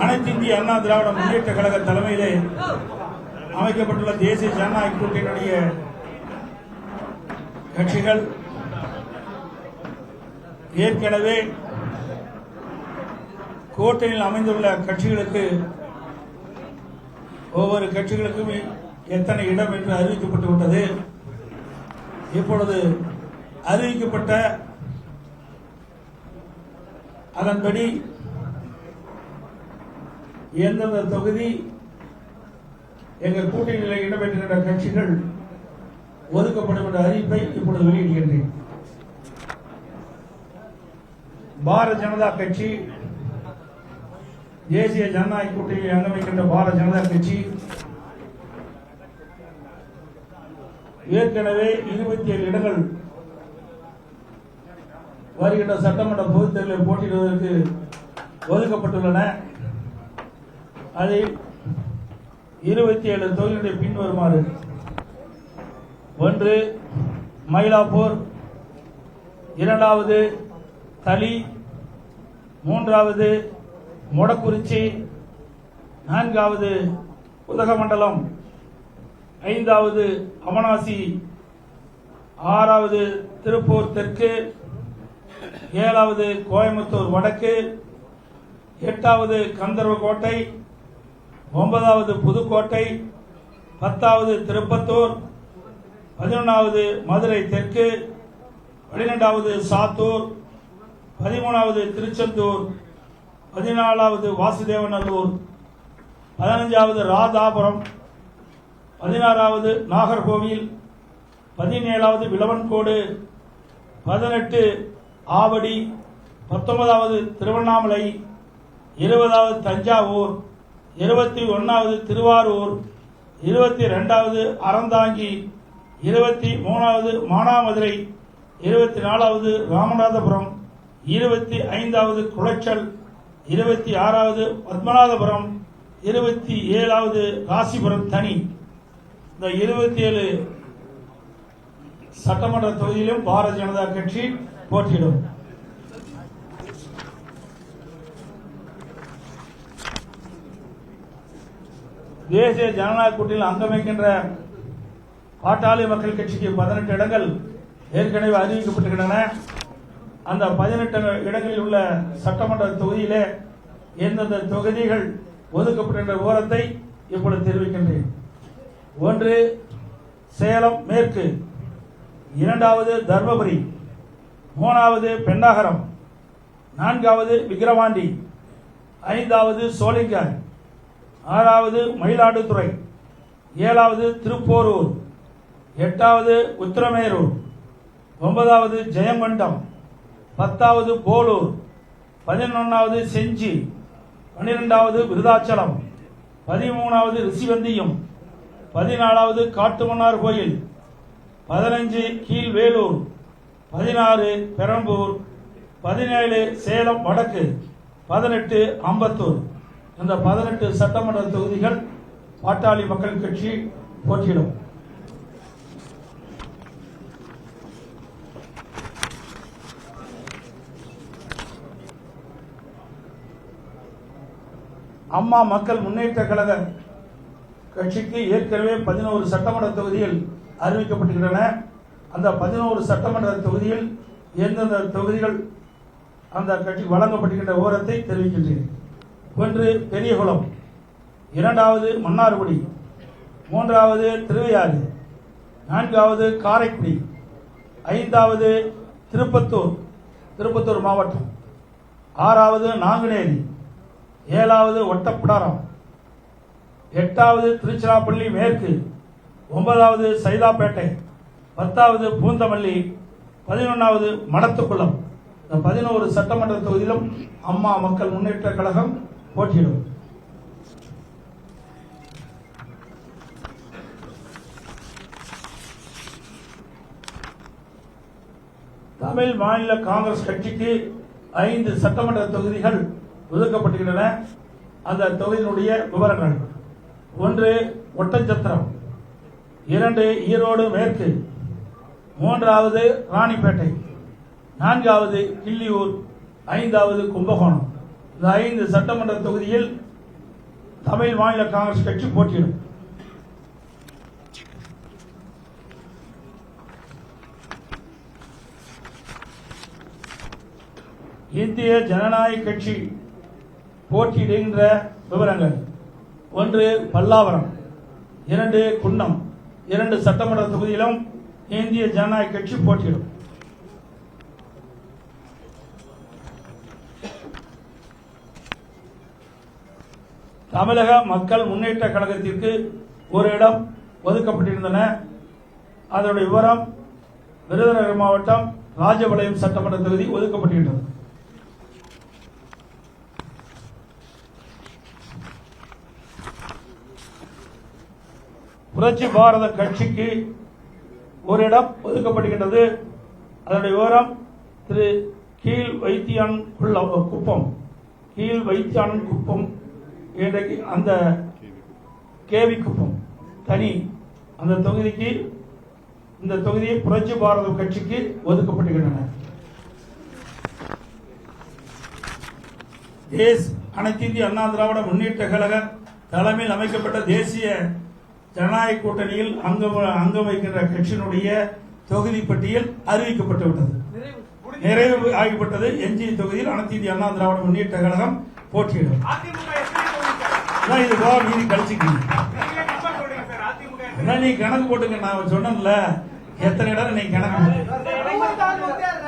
அனைத்து இந்திய அண்ணா திராவிட முன்னேற்ற கழக தலைமையிலே அமைக்கப்பட்டுள்ள தேசிய ஜனநாயக கூட்டணியுடைய கட்சிகள் ஏற்கனவே கூட்டணியில் அமைந்துள்ள கட்சிகளுக்கு ஒவ்வொரு கட்சிகளுக்கும் எத்தனை இடம் என்று அறிவிக்கப்பட்டு விட்டது. இப்பொழுது அறிவிக்கப்பட்ட அதன்படி எந்தெந்த தொகுதி எங்கள் கூட்டணியில் இடம்பெற்றுகின்ற கட்சிகள் ஒதுக்கப்படும் என்ற அறிவிப்பை இப்பொழுது வெளியிடுகின்றேன். பாரதிய ஜனதா கட்சி, தேசிய ஜனநாயக கூட்டணியில் அங்கமைக்கின்ற பாரதிய ஜனதா கட்சி ஏற்கனவே 27 இடங்கள் வருகின்ற சட்டமன்ற பொதுத் தேர்தலில் போட்டியிடுவதற்கு ஒதுக்கப்பட்டுள்ளன. அதில் 27 தொகுதிகளுடைய பின்வருமாறு: 1 மயிலாப்பூர், 2வது தளி, 3வது மொடக்குறிச்சி, 4வது உதகமண்டலம், 5வது அமனாசி, 6வது திருப்பூர் தெற்கு, 7வது கோயம்புத்தூர் வடக்கு, 8வது கந்தர்வக்கோட்டை, 9வது புதுக்கோட்டை, 10வது திருப்பத்தூர், 11வது மதுரை தெற்கு, 12வது சாத்தூர், 13வது திருச்செந்தூர், 14வது வாசுதேவநல்லூர், 15வது ராதாபுரம், 16வது நாகர்கோவில், 17வது விளவன்கோடு, 18 ஆவடி, 19வது திருவண்ணாமலை, 20வது தஞ்சாவூர், 21வது திருவாரூர், 22வது அறந்தாங்கி, 23வது மானாமதுரை, 24வது ராமநாதபுரம், 25வது குளச்சல், 26வது பத்மநாதபுரம், 27வது ராசிபுரம் தனி. இந்த 27 சட்டமன்ற தொகுதியிலும் பாரதிய ஜனதா கட்சி போட்டியிடும். தேசிய ஜனநாயக கூட்டணியில் அங்கமைக்கின்ற பாட்டாளி மக்கள் கட்சிக்கு 18 இடங்கள் ஏற்கனவே அறிவிக்கப்பட்டிருக்கின்றன. அந்த 18 இடங்களில் உள்ள சட்டமன்ற தொகுதியிலே எந்தெந்த தொகுதிகள் ஒதுக்கப்பட்ட விவரத்தை இப்பொழுது தெரிவிக்கின்றேன். 1 சேலம் மேற்கு, 2வது தர்மபுரி, 3வது பெண்ணாகரம், 4வது விக்கிரவாண்டி, 5வது சோளிங்கர், 6வது மயிலாடுதுறை, 7வது திருப்போரூர், 8வது உத்திரமேரூர், 9வது ஜெயங்கொண்டம், 10வது போலூர், 11வது செஞ்சி, 12வது விருதாச்சலம், 13வது ரிஷிவந்தியம், 14வது காட்டுமன்னார் கோயில், 15 கீழ்வேலூர், 16 பெரம்பூர், 17 சேலம் வடக்கு, 18 அம்பத்தூர். இந்த 18 சட்டமன்ற தொகுதிகள் பாட்டாளி மக்கள் கட்சி போட்டியிடும். அம்மா மக்கள் முன்னேற்ற கழக கட்சிக்கு ஏற்கனவே 11 சட்டமன்ற தொகுதிகள் அறிவிக்கப்பட்டுள்ளன. அந்த 11 சட்டமன்ற தொகுதியில் எந்தெந்த தொகுதிகள் அந்த கட்சிக்கு வழங்கப்பட்டுகின்ற விவரத்தை தெரிவிக்கின்றேன். 1 பெரியகுளம், 2வது மன்னார்குடி, 3வது திருவையாறு, 4வது காரைக்குடி, 5வது திருப்பத்தூர் மாவட்டம், 6வது நாங்குநேரி, 7வது ஒட்டப்பிடாரம், 8வது திருச்சிராப்பள்ளி மேற்கு, 9வது சைதாப்பேட்டை, 10வது பூந்தமல்லி, 11வது மடத்துக்குளம். இந்த 11 சட்டமன்ற தொகுதியிலும் அம்மா மக்கள் முன்னேற்ற கழகம் போட்டியிடும். தமிழ் மாநில காங்கிரஸ் கட்சிக்கு 5 சட்டமன்ற தொகுதிகள் ஒதுக்கப்பட்டுள்ளன. அந்த தொகுதியினுடைய விவரங்கள்: 1 ஒட்டஞ்சத்திரம், 2 ஈரோடு மேற்கு, 3வது ராணிப்பேட்டை, 4வது கிள்ளியூர், 5வது கும்பகோணம். இந்த 5 சட்டமன்ற தொகுதியில் தமிழ் மாநில காங்கிரஸ் கட்சி போட்டியிடும். இந்திய ஜனநாயக கட்சி போட்டியிடுகின்ற விவரங்கள்: 1 பல்லாவரம், 2 குன்னம், 2 சட்டமன்ற தொகுதியிலும் இந்திய ஜனநாயக கட்சி போட்டியிடும். தமிழக மக்கள் முன்னேற்ற கழகத்திற்கு ஒரு இடம் ஒதுக்கப்பட்டிருந்தன. அதனுடைய விவரம்: விருதுநகர் மாவட்டம் ராஜபாளையம் சட்டமன்ற தொகுதி ஒதுக்கப்பட்டிருந்தது. புரட்சி பாரத கட்சிக்கு ஒரு இடம் ஒதுக்கப்படுகின்றது. அதனுடைய விவரம்: திரு கீழ் வைத்தியான் குப்பம், கீழ் வைத்தியான் குப்பம், இன்றைக்கு அந்த கேவி குப்பம் தனி அந்த தொகுதிக்கு, இந்த தொகுதியை புரட்சி பாரத கட்சிக்கு ஒதுக்கப்படுகின்றன. அனைத்து இந்திய அண்ணா திராவிட முன்னேற்ற கழக தலைமையில் அமைக்கப்பட்ட தேசிய ஜனநாயக கூட்டணியில் அங்கம் வைக்கின்ற கட்சியினுடைய தொகுதி பட்டியல் அறிவிக்கப்பட்டுவிட்டது, நிறைவு ஆகிவிட்டது. எஞ்சிய தொகுதியில் அனைத்து இந்திய அண்ணா திராவிட முன்னேற்ற கழகம் போட்டியிடும். இது போக மீதி கழிச்சுக்கீங்க. நீ கணக்கு போட்டுங்க. நான் சொன்னேன்ல எத்தனை இடம் நீ கணக்கு.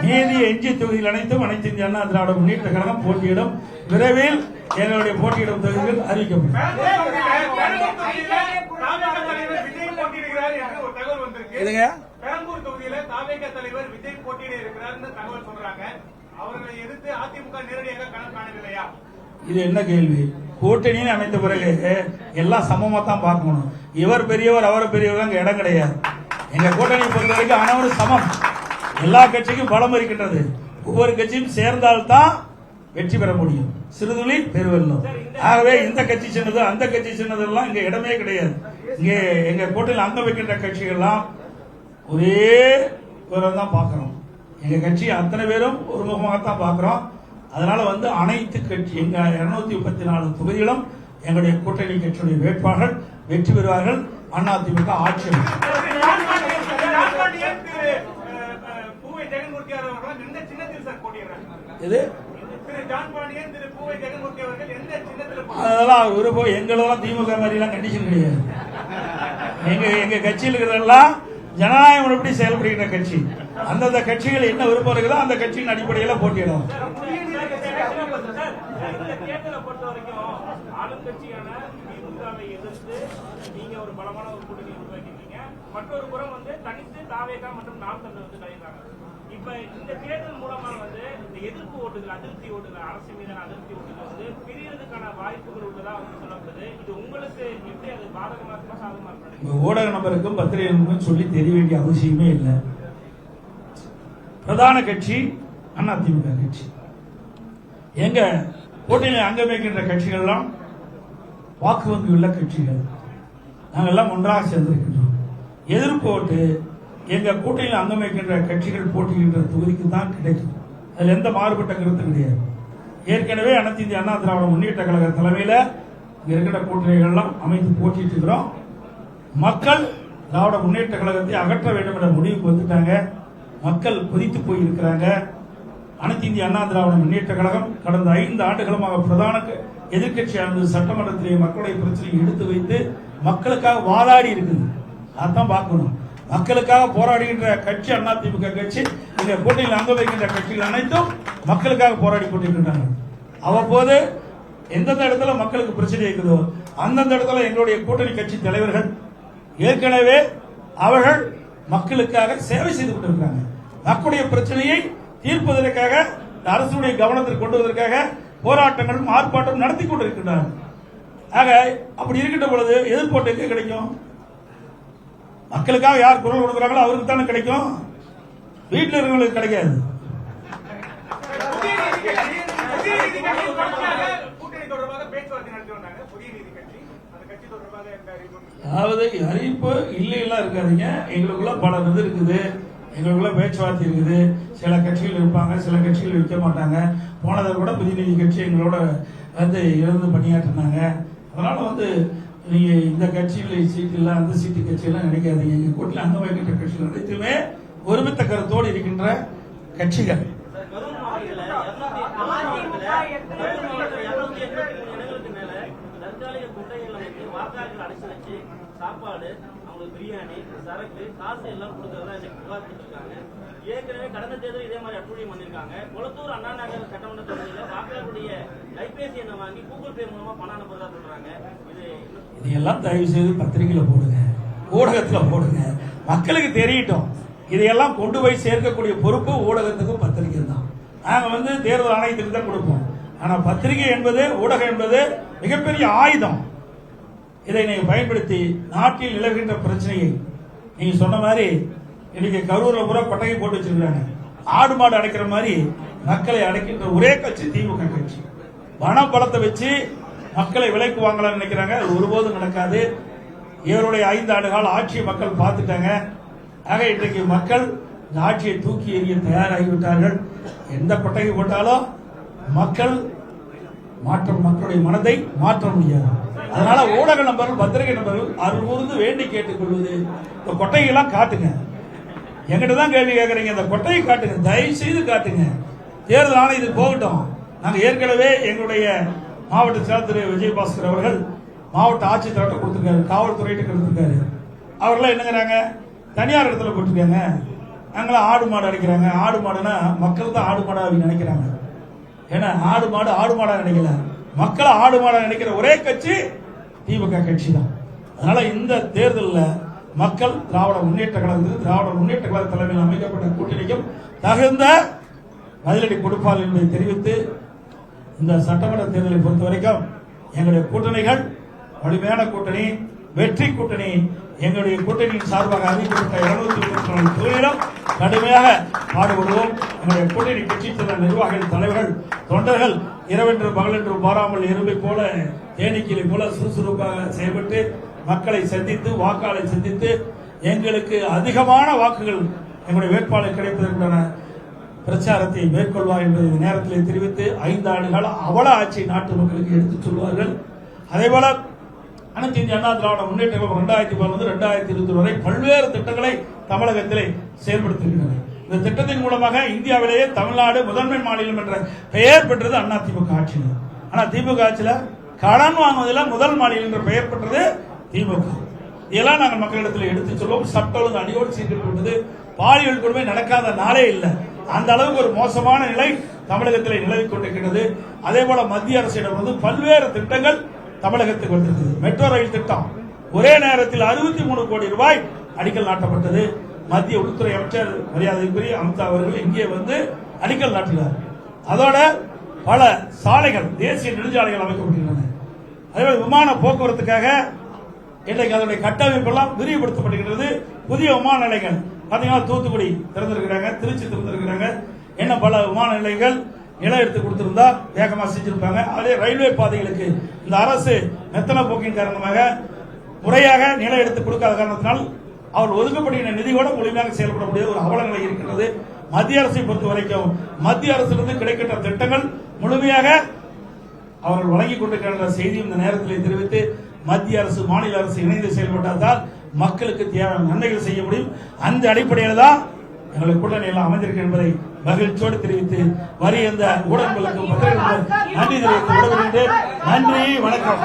மீதி எஞ்சிய தொகுதியில் அனைத்தும் அனைத்து இந்திய அண்ணா திராவிட முன்னேற்ற கழகம் போட்டியிடும். விரைவில் எங்களுடைய போட்டியிடும் தொகுதிகள் அறிவிக்கப்படும். பெரம்பூர் தொகுதியில தாவேக தலைவர் விஜய் போட்டியிட இருக்கிறார் தகவல் சொல்றாங்க. அவர்களை எதிர்த்து அதிமுக நேரடியாக களம் காணவில்லையா? இது என்ன கேள்வி? கூட்டணின்னு அமைத்த பிறகு எல்லாம் சமமா தான் பார்க்கணும். இவர் பெரியவர் அவர் பெரியவர் அங்க இடம் கிடையாது. எங்க கூட்டணி பொறுத்த வரைக்கும் அனைவரும் சமம். எல்லா கட்சிக்கும் பலம் இருக்கின்றது. ஒவ்வொரு கட்சியும் சேர்ந்தால்தான் வெற்றி பெற முடியும். சிறுதுளி பெருவெல்லும். ஆகவே இந்த கட்சி சின்னது அந்த கட்சி சின்னது எல்லாம் இங்க இடமே கிடையாது. இங்க எங்க கூட்டணியில் அங்க வைக்கின்ற கட்சிகள்லாம் ஒரே விவரம் தான் பார்க்கிறோம். எங்க கட்சி அத்தனை பேரும் ஒருமுகமாகத்தான் பார்க்கிறோம். அதனால அனைத்து கட்சி எங்க 234 தொகுதிகளும் எங்களுடைய கூட்டணி கட்சியுடைய வேட்பாளர்கள் வெற்றி பெறுவார்கள். அதிமுக ஆட்சி அதெல்லாம் விருப்பம். எங்களெல்லாம் திமுக மாதிரி எல்லாம் கண்டிஷன் கிடையாது. எங்க கட்சியில் இருக்கிறதெல்லாம் ஜனநாயக முறைப்படி செயல்படுகின்ற கட்சி. அந்தந்த கட்சிகள் என்ன விருப்பம் இருக்குதோ அந்த கட்சியின் அடிப்படையில் போட்டியிடும். மற்றொரு புறம் தனித்து தாவேகா மற்றும் நாம் தமிழர் கலைஞராங்க. இப்ப இந்த தேர்தல் மூலமா இந்த எதிர்ப்பு ஓட்டுகள், அதிருப்தி ஓட்டுகள், அரசு மீதான அதிருப்தி ஓட்டுகள் பிரியறதுக்கான வாய்ப்புகள் உள்ளதா சொல்லப்படுது. இது உங்களுக்கு எப்படி அது பாதகமா இருக்குமா சாதகமா இருக்கு? ஊடக நபருக்கும் பத்திரிகை நபருக்கும் சொல்லி தெரிய வேண்டிய அவசியமே இல்லை. பிரதான கட்சி அதிமுக கட்சி. எங்க கூட்டணியில் அங்கம் வைக்கின்ற கட்சிகள்லாம் வாக்கு வங்கி உள்ள கட்சிகள். நாங்கள் எல்லாம் ஒன்றாக சேர்ந்திருக்கின்றோம். எதிர்ப்பு ஓட்டு எங்க கூட்டணியில் அங்கம் வைக்கின்ற கட்சிகள் போட்டியிடுகின்ற தொகுதிக்கு தான் கிடைக்கும். அதுல எந்த மாறுபட்ட கருத்து கிடையாது. ஏற்கனவே அனைத்து இந்திய அண்ணா திராவிட முன்னேற்ற கழக தலைமையில இங்க இருக்கிற கூட்டணிகள்லாம் அமைத்து போட்டிட்டு இருக்கிறோம். மக்கள் திராவிட முன்னேற்ற கழகத்தை அகற்ற வேண்டும் என்ற முடிவுக்கு வந்துட்டாங்க. மக்கள் கொதித்து போயிருக்கிறாங்க. அனைத்து இந்திய அண்ணா திராவிட முன்னேற்ற கழகம் கடந்த 5 ஆண்டுகளுமாக பிரதான எதிர்கட்சியானது சட்டமன்றத்திலே மக்களுடைய பிரச்சனையை எடுத்து வைத்து மக்களுக்காக வாதாடி இருக்குது. அதான் பார்க்கணும். மக்களுக்காக போராடுகின்ற கட்சி அதிமுக கட்சி. இந்த கூட்டணியில் அங்க வைக்கின்ற கட்சிகள் அனைத்தும் மக்களுக்காக போராடி கொண்டிருக்கின்றன. அவ்வப்போது எந்தெந்த இடத்துல மக்களுக்கு பிரச்சனை இருக்குதோ அந்தந்த இடத்துல எங்களுடைய கூட்டணி கட்சி தலைவர்கள் ஏற்கனவே அவர்கள் மக்களுக்காக சேவை செய்து கொண்டிருக்கிறாங்க. மக்களுடைய பிரச்சனையை தீர்ப்பதற்காக அரசுடைய கவனத்தில் கொண்டு வருவதற்காக போராட்டங்களும் ஆர்ப்பாட்டம் நடத்தி கொண்டிருக்கின்றனர். ஆக அப்படி இருக்கின்ற பொழுது எதிர்ப்பு எங்க கிடைக்கும்? மக்களுக்காக யார் குரல் கொடுக்கிறாங்களோ அவருக்கு தானே கிடைக்கும். வீட்டில் இருக்கிறவங்களுக்கு கிடைக்காது. அதாவது அறிவிப்பு இல்லையெல்லாம் இருக்காதுங்க. எங்களுக்குள்ள பல இது இருக்குது. எங்களுக்குள்ள பேச்சுவார்த்தை இருக்குது. சில கட்சிகள் இருப்பாங்க, சில கட்சிகள் வைக்க மாட்டாங்க. போனதை கூட புதிய கட்சி எங்களோட வந்து இருந்து பணியாற்றினாங்க. அதனால வந்து நீங்க இந்த கட்சியில் சீட்டு இல்லை, அந்த சீட்டு கட்சியெல்லாம் நினைக்காதீங்க. எங்க கூட்டில் அங்க வைக்கின்ற கட்சிகள் அனைத்துமே ஒருமித்த கருத்தோடு இருக்கின்ற கட்சிகள். சாப்பாடு, அவங்களுக்கு பிரியாணி, சரக்கு, காசு எல்லாம் கொடுக்கறதா புகார் கொடுத்திருக்காங்க. ஏற்கனவே கடந்த தேர்தல் இதே மாதிரி அட்டூழியம் பண்ணிருக்காங்க. கொளத்தூர் அண்ணா நகர் சட்டமன்ற தொகுதியில் வாக்காளருடைய கைபேசி எண்ணை வாங்கி கூகுள் பே மூலமா பணம் அனுப்புறதா சொல்றாங்க. இதையெல்லாம் தயவு செய்து பத்திரிகையில போடுங்க, ஊடகத்துல போடுங்க, மக்களுக்கு தெரியட்டும். இதையெல்லாம் கொண்டு போய் சேர்க்கக்கூடிய பொறுப்பு ஊடகத்துக்கும் பத்திரிகை தான். நாங்க வந்து தேர்தல் ஆணையத்துக்கு தான் கொடுப்போம். ஆனா பத்திரிகை என்பது, ஊடகம் என்பது மிகப்பெரிய ஆயுதம். இதை நீங்க பயன்படுத்தி நாட்டில் நிலவுகின்ற பிரச்சனையை, நீங்க சொன்ன மாதிரி இன்னைக்கு கரூர்ல பூரா கொட்டகை போட்டு வச்சிருக்காங்க. ஆடு மாடு அடைக்கிற மாதிரி மக்களை அடைக்கின்ற ஒரே கட்சி திமுக கட்சி. பண பலத்தை வச்சு மக்களை விலைக்கு வாங்கலாம்னு நினைக்கிறாங்க. அது ஒருபோதும் நடக்காது. இவருடைய 5 ஆண்டு கால ஆட்சியை மக்கள் பார்த்துட்டாங்க. ஆக இன்றைக்கு மக்கள் இந்த ஆட்சியை தூக்கி எறிய தயாராகிவிட்டார்கள். எந்த கொட்டகை போட்டாலும் மக்கள் மக்களுடைய மனதை மாற்ற முடியாது. அதனால ஊடக நபர்கள், பத்திரிகை நபர்கள் அருள்கூர்ந்து வேண்டி கேட்டுக்கொள்வது, இந்த கொட்டையெல்லாம் காட்டுங்க. எங்கிட்ட தான் கேள்வி கேட்கறீங்க, இந்த கொட்டையை காட்டுங்க, தயவு செய்து காட்டுங்க. தேர்தல் ஆணையத்துக்கு போகட்டும். நாங்கள் ஏற்கனவே எங்களுடைய மாவட்ட செயலர் திரு விஜயபாஸ்கர் அவர்கள் மாவட்ட ஆட்சித்தலைவர்கிட்ட கொடுத்திருக்காரு, காவல்துறையிட்ட கொடுத்திருக்காரு. அவர்களாம் என்னங்கிறாங்க, தனியார் இடத்துல போட்டிருக்காங்க, நாங்களாம் ஆடு மாடு அடிக்கிறாங்க. ஆடு மாடுனா மக்கள் தான் ஆடு மாடா நினைக்கிறாங்க. ஏன்னா ஆடு மாடா நினைக்கல, மக்களை ஆடு மாடா நினைக்கிற ஒரே கட்சி திமுக கட்சி தான். அதனால இந்த தேர்தலில் மக்கள் திராவிட முன்னேற்ற கழக தலைமையில் அமைக்கப்பட்ட கூட்டணிக்கும் தகுந்த பதிலடி கொடுப்பார் என்பதை தெரிவித்து, இந்த சட்டமன்ற தேர்தலை பொறுத்த வரைக்கும் எங்களுடைய கூட்டணிகள் வலிமையான கூட்டணி, வெற்றி கூட்டணி. எங்களுடைய கூட்டணியின் சார்பாக அறிவிக்கப்பட்ட 234 தொகுதியிலும் கடுமையாக பாடுபடுவோம். எங்களுடைய கூட்டணி கட்சி நிர்வாகிகள், தலைவர்கள், தொண்டர்கள் இரவென்று பகலென்று பாராமல் எறும்பை போல, தேனீக்கிளை போல சுறுசுறுப்பாக செயல்பட்டு மக்களை சந்தித்து, வாக்காளரை சந்தித்து, எங்களுக்கு அதிகமான வாக்குகள் எங்களுடைய வேட்பாளர் கிடைப்பதற்கான பிரச்சாரத்தை மேற்கொள்வார் என்பதை இந்த நேரத்தில் தெரிவித்து, 5 ஆண்டுகால அவல ஆட்சி நாட்டு மக்களுக்கு எடுத்துச் சொல்வார்கள். அதேபோல அனைத்து இந்திய அண்ணா திராவிட முன்னேற்ற கழகம் 2012-2020 வரை பல்வேறு திட்டங்களை தமிழகத்திலே செயல்படுத்துகின்றன. இந்த திட்டத்தின் மூலமாக இந்தியாவிலேயே தமிழ்நாடு முதன்மை மாநிலம் என்ற பெயர் பெற்றது அதிமுக ஆட்சியில். ஆனா திமுக ஆட்சியில கடன் வாங்குவதில் முதல் மாநிலம் என்ற பெயர் பெற்றது திமுக. இதெல்லாம் நாங்கள் மக்களிடத்தில் எடுத்துச் சொல்வோம். சட்ட ஒழுங்கு அடியோடு சீர்திருத்தப்பட்டது. பாலியல் கொடுமை நடக்காத நாளே இல்லை. அந்த அளவுக்கு ஒரு மோசமான நிலை தமிழகத்தில் நிலவிக் கொண்டிருக்கிறது. அதே போல மத்திய அரசிடம் வந்து பல்வேறு திட்டங்கள் தமிழகத்துக்கு வந்திருக்கிறது. மெட்ரோ ரயில் திட்டம் ஒரே நேரத்தில் 63 கோடி ரூபாய் அடிக்கல் நாட்டப்பட்டது. மத்திய உள்துறை அமைச்சர் மரியாதைக்குரிய அமித்ஷா அவர்கள் இங்கே வந்து அடிக்கல் நாட்டினார். அதோட பல சாலைகள், தேசிய நெடுஞ்சாலைகள் அமைக்கப்பட்டுள்ளன. அதேபோல விமான போக்குவரத்துக்காக இன்றைக்கு அதனுடைய கட்டமைப்பெல்லாம் விரிவுபடுத்தப்படுகிறது. புதிய விமான நிலையங்கள் பாத்தீங்கன்னா தூத்துக்குடி திறந்திருக்கிறாங்க, திருச்சி திறந்திருக்கிறாங்க. என்ன பல விமான நிலையங்கள் நிலம் எடுத்து கொடுத்திருந்தா வேகமா செஞ்சிருப்பாங்க. அதே ரயில்வே பாதைகளுக்கு இந்த அரசு மெத்தன போக்கின் காரணமாக முறையாக நிலம் எடுத்து கொடுக்காத காரணத்தினால் அவர் ஒதுக்கப்பட்ட நிதியோட முழுமையாக செயல்பட முடியாத ஒரு அவலநிலை இருக்கிறது. மத்திய அரசை பொறுத்த வரைக்கும் மத்திய அரசிலிருந்து கிடைக்கின்ற திட்டங்கள் முழுமையாக அவர்கள் வழங்கிக் கொண்டிருக்கின்ற செய்தி இந்த நேரத்தில் தெரிவித்து, மத்திய அரசு மாநில அரசு இணைந்து செயல்பட்டால்தான் மக்களுக்கு தேவையான நன்மைகள் செய்ய முடியும். அந்த அடிப்படையில் தான் எங்களுக்கு கூட்டணி எல்லாம் அமைந்திருக்கு என்பதை மகிழ்ச்சியோடு தெரிவித்து, வரி இந்த ஊடகங்களுக்கு நன்றி தெரிவித்து விடுகிறேன். நன்றி, வணக்கம்.